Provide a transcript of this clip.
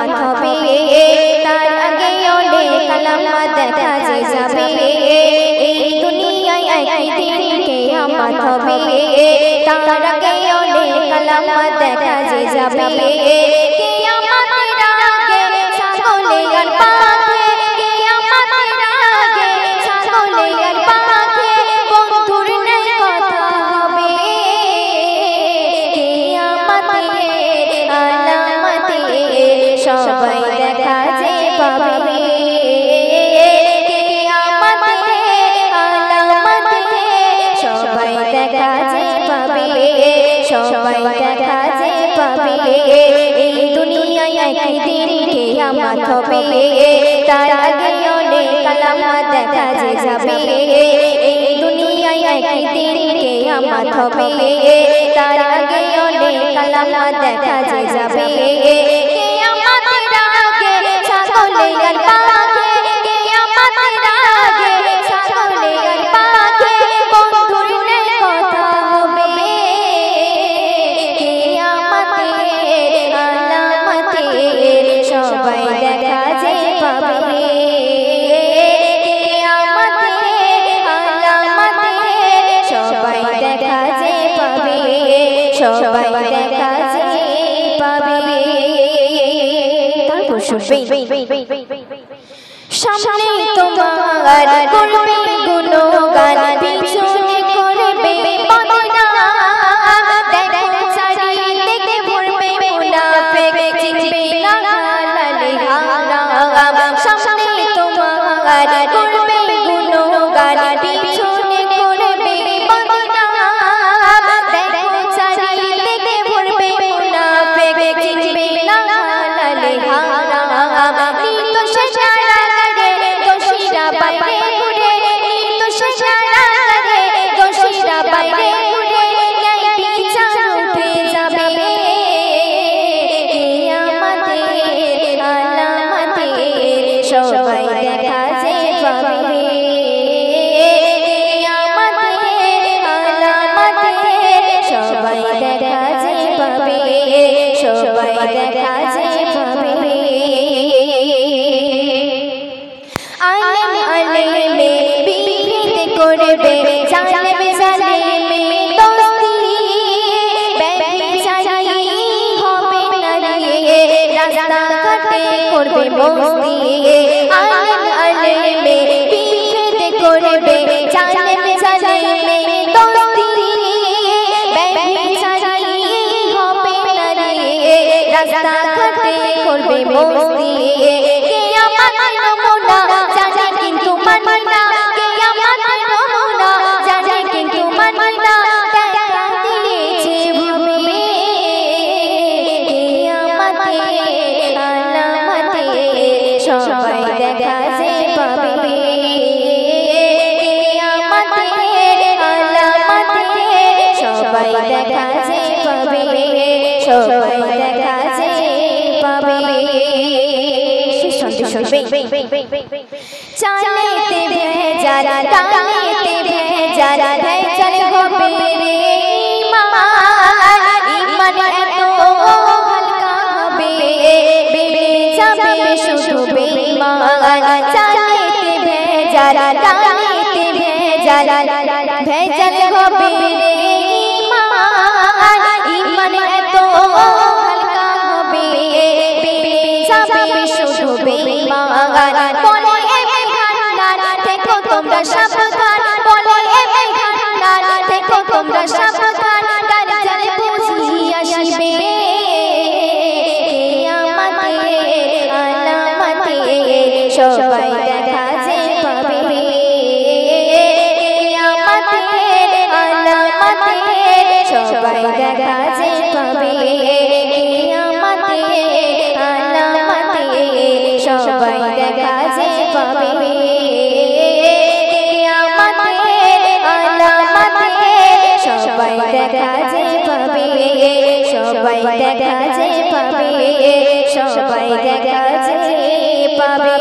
কিয়ামত হবে তার আগে অনেক আলামত দেখা যাবে এই দুনিয়ায় একদিন কিয়ামত হবে তার আগে অনেক আলামত দেখা যাবে কিয়ামতের আগে ছাগলে আর পাখি কিয়ামতের আগে ছাগলে আর পাখি বন্ধুর নাই কথা হবে কিয়ামতের আলামতে সবাই দেখা যে পাবে কিয়ামতের আলামতে সবাই দেখা যে পাবে সবাই দেখা যে পাবে এই দুনিয়ায় একদিন কিয়ামত হবে তার আগে অনেক আলামত দেখা যাবে এই দুনিয়ায় একদিন কিয়ামত হবে তার আগে অনেক আলামত দেখা যাবে কিয়ামতের আগে ছাগলে আর পাখি কিয়ামতের আগে ছাগলে আর পাখি বন্ধুর নাই কথা হবে কিয়ামতের আলামতে সবাই দেখা যে পাবে কিয়ামতের আলামতে সবাই দেখা যে পাবে সবাই দেখা যে পাবে তারপর শুনবে সামনে তোমার করবে গুণগান পিছনে করবে বদনাম দেখো চারিদিকে ভরবে মুনাফিক চিনবে না হালালে হারাম সামনে তোমার করবে গুণগান পিছনে করবে বদনাম দেখো চারিদিকে ভরবে মুনাফিক চিনবে না হালালে হারাম নির্দোষ যারা করে দোষীরা বাইরে ঘুরে নির্দোষ যারা করে দোষীরা বাইরে ঘুরে ন্যায় বিচার উঠে যাবে কিয়ামতের আলামতে সবাই দেখা যে পাবে কিয়ামতের আলামতে সবাই দেখা যে পাবে সবাই দেখা যে পাবে আলেম আলেমে বিহিত করবে জালেম জালেমে দোস্তি ব্যভিচারী হবে নারী রাস্তা ঘাটে করবে মস্তি আলেম আলেমে বিহিত করবে জালেম জালেমে দোস্তি ব্যভিচারী হবে নারী রাস্তা ঘাটে করবে মস্তি কিয়ামতের নমুনা জানে কিন্তু মানে না কিয়ামতের নমুনা জানে কিন্তু মানে না দেখা দিয়েছে ভূমি কিয়ামতের আলামতে সবাই দেখা যে পাবে কিয়ামতের আলামতে সবাই দেখা যে পাবে সবাই দেখা যে পাবে চালেতে ভেজারা ডালেতে ভেজারা ভেজাল হবে রে ঈমান এত হালকা হবে বেড়ে যাবে শুধু বেঈমান চালেতে ভেজারা ডালেতে ভেজারা ভেজাল হবে রে ঈমান এত হালকা হবে বেড়ে যাবে শুধু বেঈমান বলে এ ভান্ডার থেকো তোমরা সাবধান বলে এ ভান্ডার থেকো তোমরা সাবধান কার জালে বুঝি আসিবে কিয়ামতের আলামতে সবাই দেখা যে পাবে কিয়ামতের আলামতে সবাই দেখা যে পাবে কিয়ামতের আলামতে সবাই দেখা যে পাবে কিয়ামতের আলামতে সবাই দেখা যে পাবে সবাই দেখা যে পাবে সবাই দেখা যে পাবে।